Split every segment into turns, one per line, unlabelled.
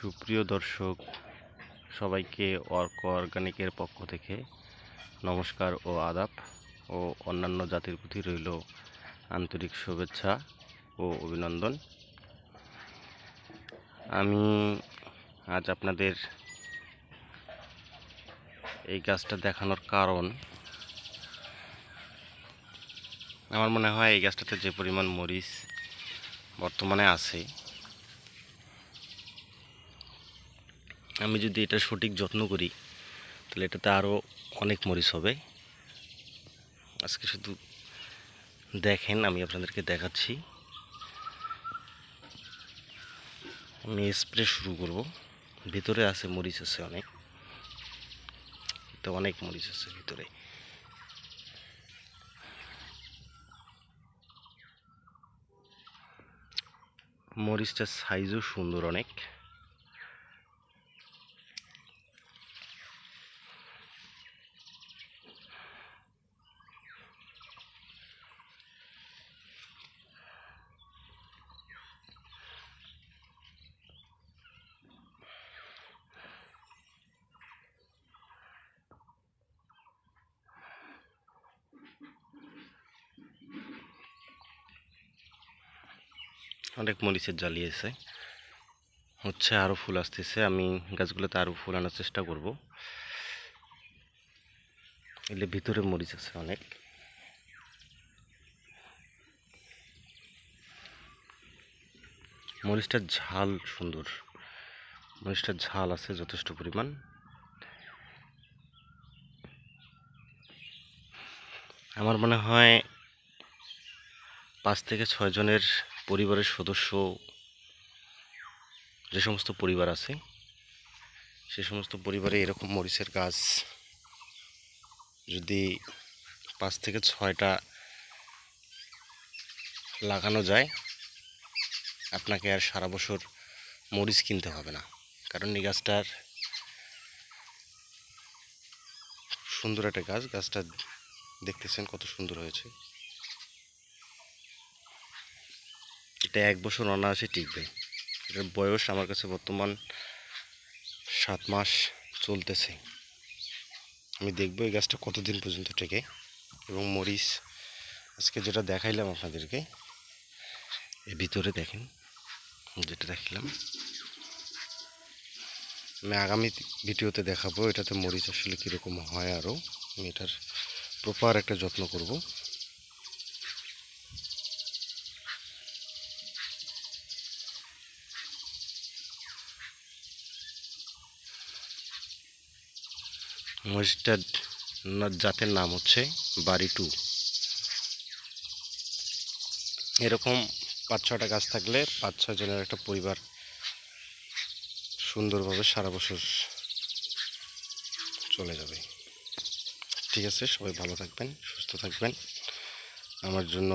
সুপ্রিয় দর্শক সবাইকে অর্ক অর্গানিকের পক্ষ থেকে নমস্কার ও আদাব ও অন্যান্য জাতির প্রতি রইল আন্তরিক শুভেচ্ছা ও অভিনন্দন। আমি আজ আপনাদের এই গাছটা দেখানোর কারণ, আমার মনে হয় এই গাছটাতে যে পরিমাণ মরিচ বর্তমানে আছে, আমি যদি এটা সঠিক যত্ন করি তাহলে এটাতে আরও অনেক মরিচ হবে। আজকে শুধু দেখেন, আমি আপনাদেরকে দেখাচ্ছি। আমি স্প্রে শুরু করব। ভিতরে আছে মরিচ, আছে অনেক, তো অনেক মরিচ আছে ভিতরে। মরিচটার সাইজও সুন্দর অনেক। অনেক মরিচের জ্বালিয়েছে, হচ্ছে আরও ফুল আসতেছে। আমি গাছগুলোতে আরও ফুল আনার চেষ্টা করব। এলে ভিতরে মরিচ আছে অনেক। মরিচটার ঝাল সুন্দর, মরিচটার ঝাল আছে যথেষ্ট পরিমাণ। আমার মনে হয় 5 থেকে 6 জনের পরিবারের সদস্য, যে সমস্ত পরিবার আছে সে সমস্ত পরিবারে এরকম মরিচের গাছ যদি 5 থেকে 6টা লাগানো যায়, আপনাকে আর সারা বছর মরিচ কিনতে হবে না। কারণ এই গাছটার সুন্দর একটা গাছ, গাছটা দেখতেছেন কত সুন্দর হয়েছে। এটা 1 বছর অনায়াসে টিকবে। এটার বয়স আমার কাছে বর্তমান 7 মাস চলতেছে। আমি দেখবো এই গাছটা কতদিন পর্যন্ত টেকে। এবং মরিচ আজকে যেটা দেখাইলাম আপনাদেরকে, এর ভিতরে দেখেন যেটা দেখালাম, আমি আগামী ভিডিওতে দেখাবো এটাতে মরিচ আসলে কীরকম হয়। আরও আমি এটার প্রপার একটা যত্ন করব। মরিচটার জাতের নাম হচ্ছে বাড়ি 2। এরকম 5-6টা গাছ থাকলে 5-6 জনের একটা পরিবার সুন্দরভাবে সারা বছর চলে যাবে। ঠিক আছে, সবাই ভালো থাকবেন, সুস্থ থাকবেন, আমার জন্য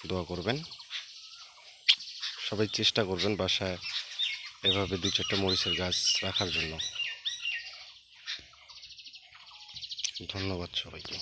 দোয়া করবেন। সবাই চেষ্টা করবেন বাসায় এভাবে 2-4টা মরিচের গাছ রাখার জন্য। ধন্যবাদ সবাইকে।